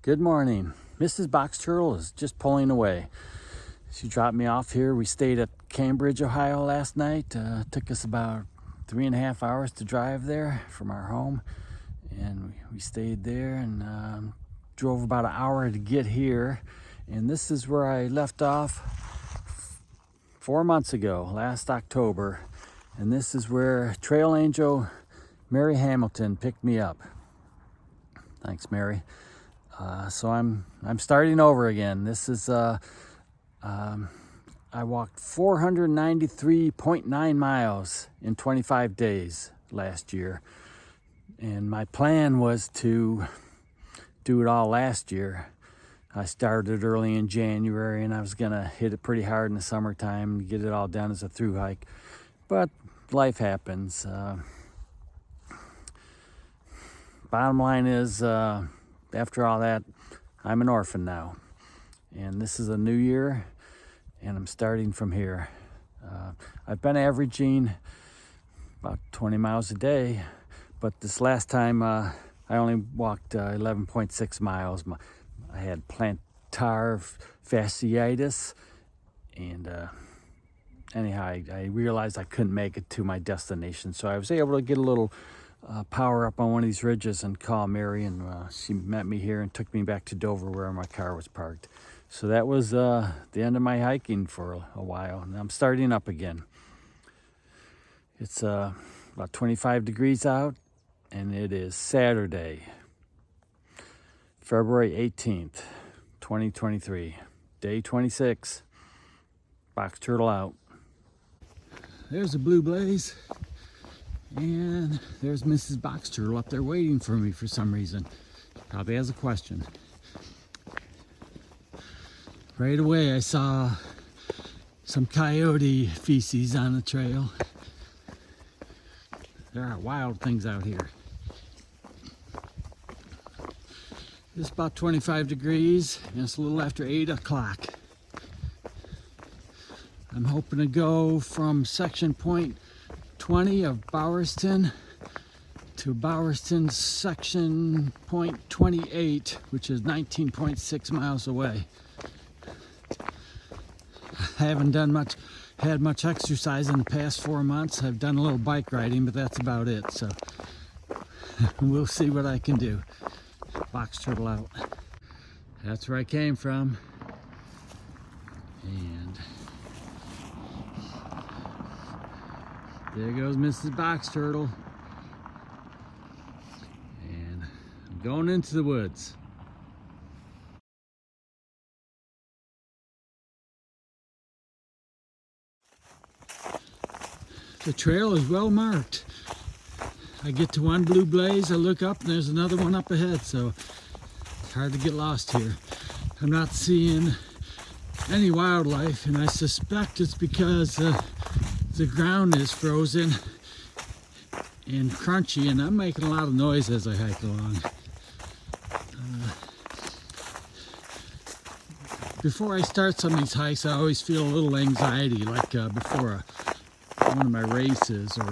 Good morning. Mrs. Box Turtle is just pulling away. She dropped me off here. We stayed at Cambridge, Ohio last night. Took us about 3.5 hours to drive there from our home. And we stayed there and drove about an hour to get here. And this is where I left off 4 months ago, last October. And this is where Trail Angel Mary Hamilton picked me up. Thanks, Mary. So I'm starting over again. This is I walked 493.9 miles in 25 days last year, and my plan was to do it all last year. I started early in January, and I was gonna hit it pretty hard in the summertime and get it all done as a through hike, but life happens. Bottom line is, after all that, I'm an orphan now, and this is a new year, and I'm starting from here. I've been averaging about 20 miles a day, but this last time I only walked 11.6 miles. I had plantar fasciitis, and anyhow, I realized I couldn't make it to my destination, so I was able to get a little power up on one of these ridges and call Mary, and she met me here and took me back to Dover where my car was parked. So that was the end of my hiking for a while, and I'm starting up again. It's about 25 degrees out, and it is Saturday, February 18th, 2023, day 26. Box Turtle out. There's a blue blaze. And there's Mrs. Box Turtle up there waiting for me for some reason. Probably has a question. Right away I saw some coyote feces on the trail. There are wild things out here. It's about 25 degrees and it's a little after 8 o'clock. I'm hoping to go from section point 20 of Bowerston to Bowerston section point 28, which is 19.6 miles away. I haven't had much exercise in the past 4 months. I've done a little bike riding, but that's about it. So we'll see what I can do. Box Turtle out. That's where I came from. And there goes Mrs. Box Turtle. And I'm going into the woods. The trail is well marked. I get to one blue blaze, I look up and there's another one up ahead, so it's hard to get lost here. I'm not seeing any wildlife, and I suspect it's because the ground is frozen and crunchy, and I'm making a lot of noise as I hike along. Before I start some of these hikes, I always feel a little anxiety, like before one of my races or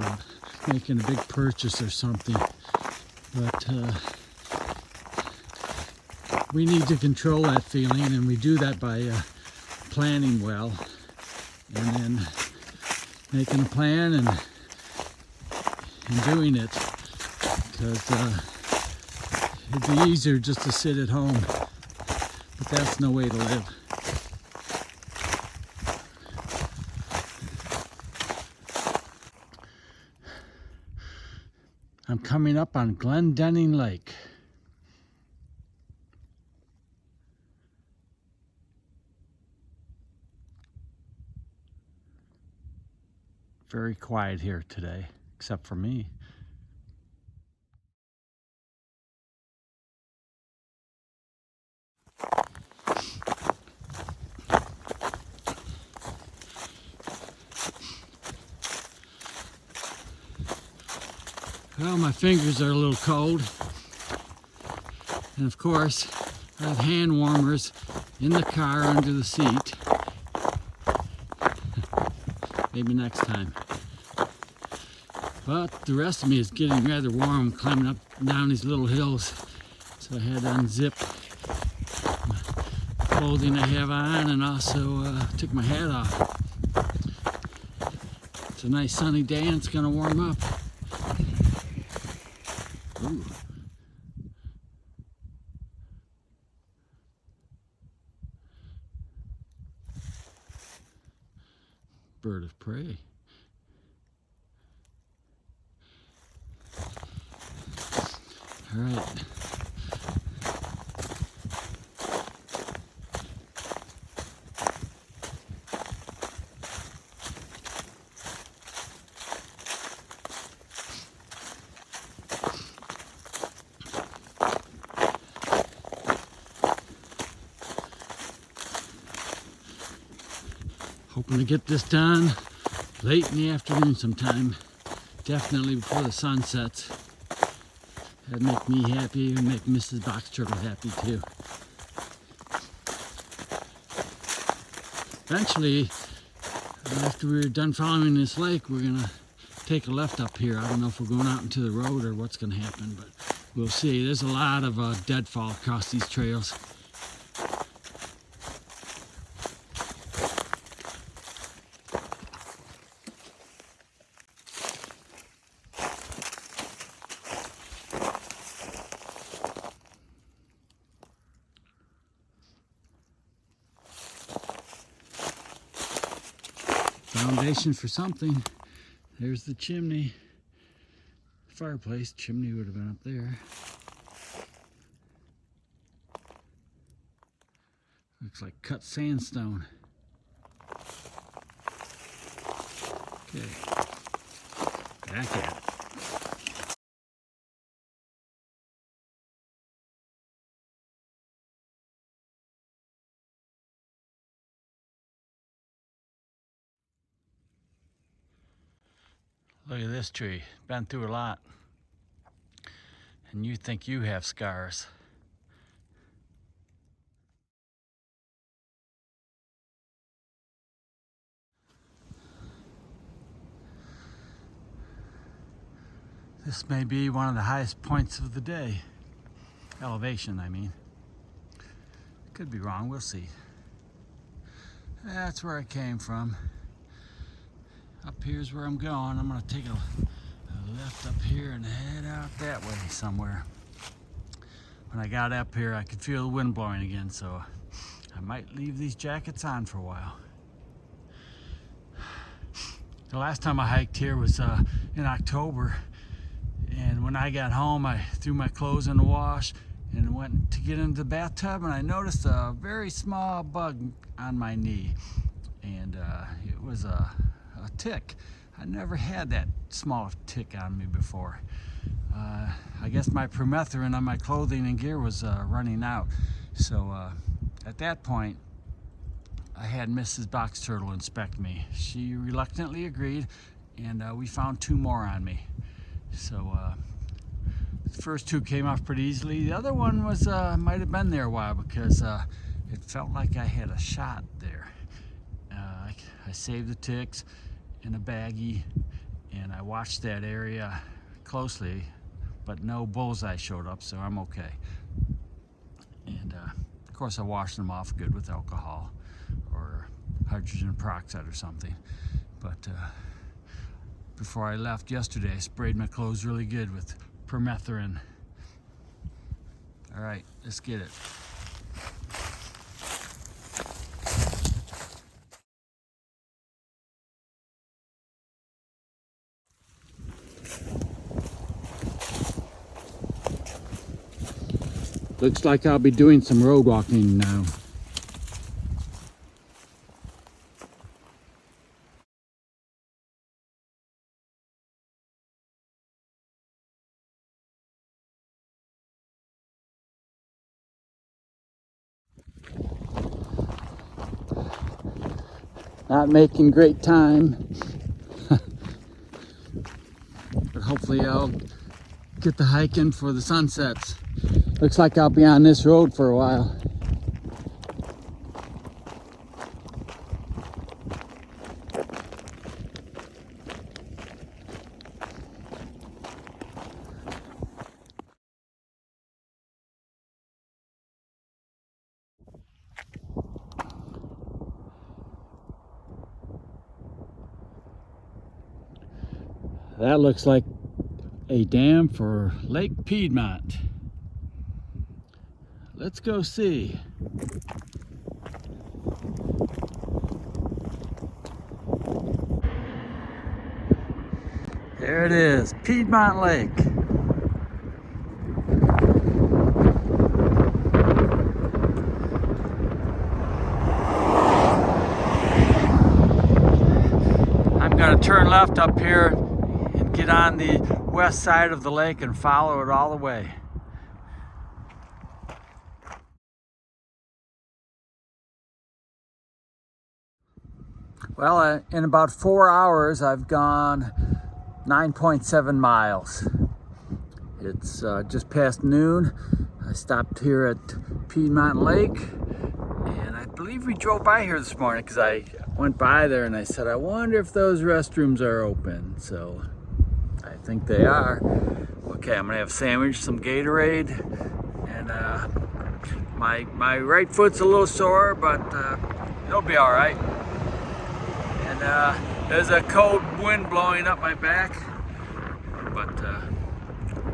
making a big purchase or something. But we need to control that feeling, and we do that by planning well, and then making a plan and doing it, because it'd be easier just to sit at home, but that's no way to live. I'm coming up on Glendenning Lake. Very quiet here today, except for me. Well, my fingers are a little cold. And of course, I have hand warmers in the car under the seat. Maybe next time. But the rest of me is getting rather warm climbing up and down these little hills. So I had to unzip clothing I have on, and also took my hat off. It's a nice sunny day and it's gonna warm up. Ooh. Bird of prey. All right. Hoping to get this done late in the afternoon sometime. Definitely before the sun sets. That'd make me happy and make Mrs. Box Turtle happy too. Eventually, after we're done following this lake, we're gonna take a left up here. I don't know if we're going out into the road or what's gonna happen, but we'll see. There's a lot of deadfall across these trails. Foundation for something. There's the chimney. Fireplace. Chimney would have been up there. Looks like cut sandstone. Okay. Back at it. Look at this tree. Been through a lot. And you think you have scars. This may be one of the highest points of the day. Elevation, I mean. Could be wrong, we'll see. That's where I came from. Up here's where I'm going. I'm gonna take a left up here and head out that way somewhere. When I got up here, I could feel the wind blowing again, so I might leave these jackets on for a while. The last time I hiked here was in October, and when I got home, I threw my clothes in the wash and went to get into the bathtub, and I noticed a very small bug on my knee, and it was a tick. I never had that small tick on me before. I guess my permethrin on my clothing and gear was running out. So at that point, I had Mrs. Box Turtle inspect me. She reluctantly agreed, and we found 2 more on me. So the first 2 came off pretty easily. The other one was might have been there a while because it felt like I had a shot there. I saved the ticks in a baggie, and I watched that area closely, but no bullseye showed up, so I'm okay. And of course I washed them off good with alcohol or hydrogen peroxide or something. But before I left yesterday, I sprayed my clothes really good with permethrin. All right, let's get it. Looks like I'll be doing some road walking now. Not making great time, but hopefully I'll get the hike in for the sunsets. Looks like I'll be on this road for a while. That looks like a dam for Lake Piedmont. Let's go see. There it is, Piedmont Lake. I'm gonna turn left up here and get on the west side of the lake and follow it all the way. Well, in about 4 hours, I've gone 9.7 miles. It's just past noon. I stopped here at Piedmont Lake, and I believe we drove by here this morning because I went by there and I said, I wonder if those restrooms are open. So I think they are. Okay, I'm gonna have a sandwich, some Gatorade, and my right foot's a little sore, but it'll be all right. And there's a cold wind blowing up my back, but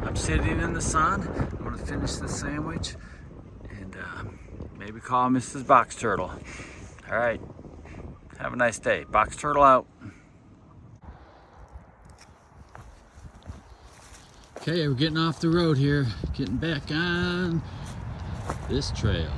I'm sitting in the sun. I'm gonna finish the sandwich and maybe call Mrs. Box Turtle. All right, have a nice day. Box Turtle out. Okay, we're getting off the road here, getting back on this trail.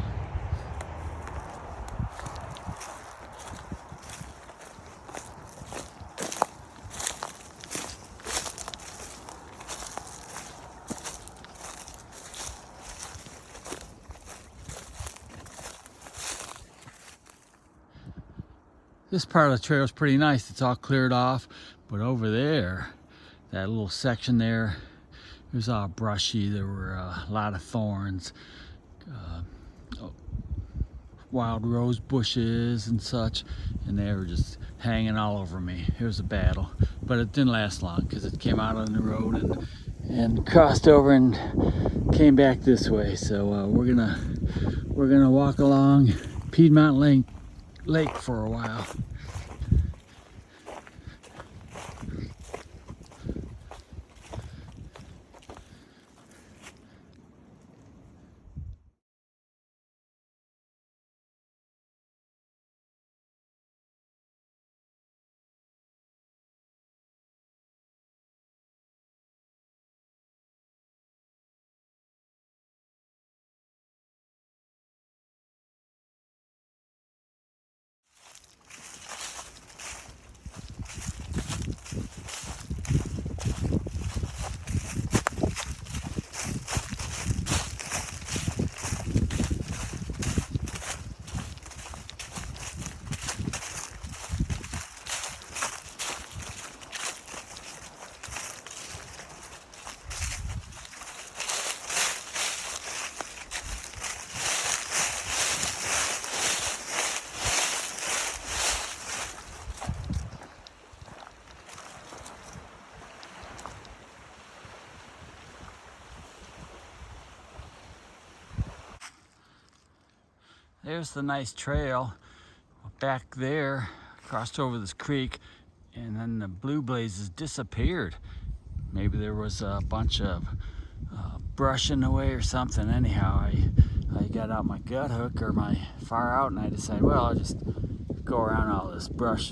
This part of the trail is pretty nice. It's all cleared off, but over there, that little section there, it was all brushy. There were a lot of thorns, wild rose bushes and such, and they were just hanging all over me. It was a battle, but it didn't last long because it came out on the road and crossed over and came back this way. So we're gonna walk along Piedmont Lake for a while. There's the nice trail back there, crossed over this creek, and then the blue blazes disappeared. Maybe there was a bunch of brush in the way or something. Anyhow, I got out my gut hook or my far out, and I decided, well, I'll just go around all this brush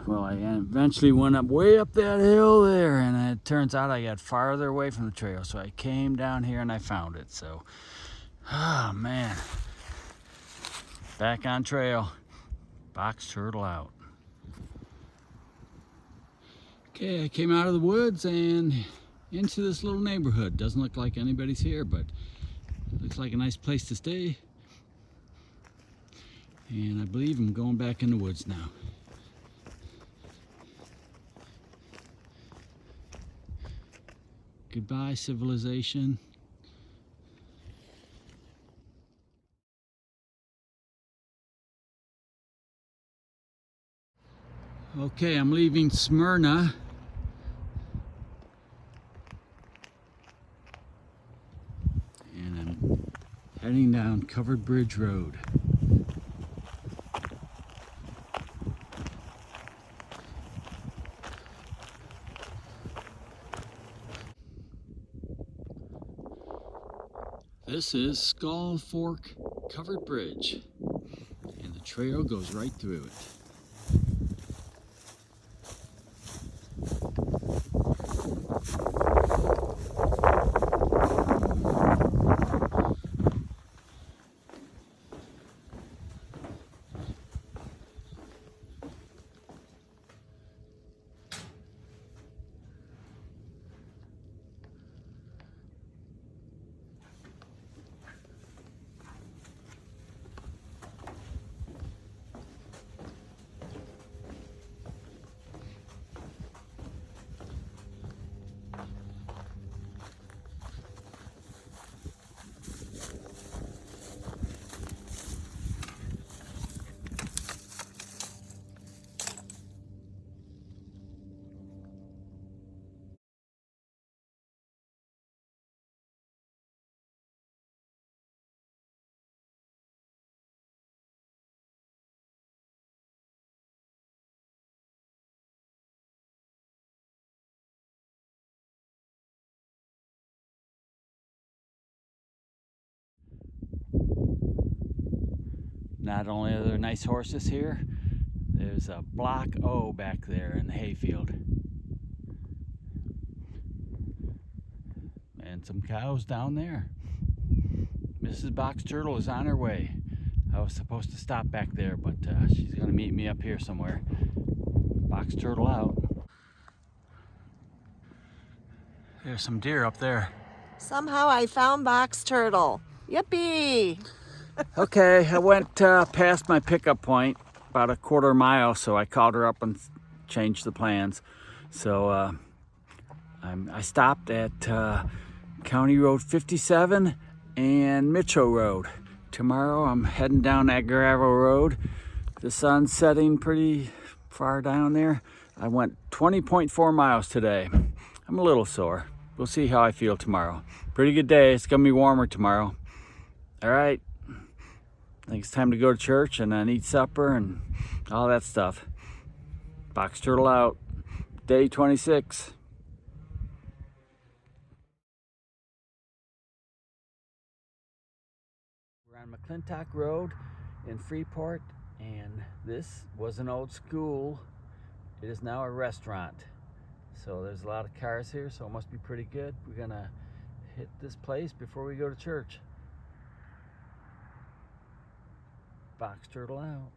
well, I eventually went way up that hill there, and it turns out I got farther away from the trail, so I came down here and I found it. So, oh man, back on trail. Box Turtle out. Okay, I came out of the woods and into this little neighborhood. Doesn't look like anybody's here, but it looks like a nice place to stay. And I believe I'm going back in the woods now. Goodbye, civilization. Okay, I'm leaving Smyrna. And I'm heading down Covered Bridge Road. This is Skull Fork Covered Bridge, and the trail goes right through it. Not only are there nice horses here, there's a block O back there in the hayfield. And some cows down there. Mrs. Box Turtle is on her way. I was supposed to stop back there, but she's gonna meet me up here somewhere. Box Turtle out. There's some deer up there. Somehow I found Box Turtle. Yippee! Okay, I went past my pickup point about a quarter mile, so I called her up and changed the plans. So I stopped at County Road 57 and Mitchell Road. Tomorrow I'm heading down that gravel road. The sun's setting pretty far down there. I went 20.4 miles today. I'm a little sore. We'll see how I feel tomorrow. Pretty good day. It's gonna be warmer tomorrow. All right. I think it's time to go to church and then eat supper and all that stuff. Box Turtle out. Day 26. We're on McClintock Road in Freeport, and this was an old school. It is now a restaurant. So there's a lot of cars here, so it must be pretty good. We're gonna hit this place before we go to church. Box Turtle out.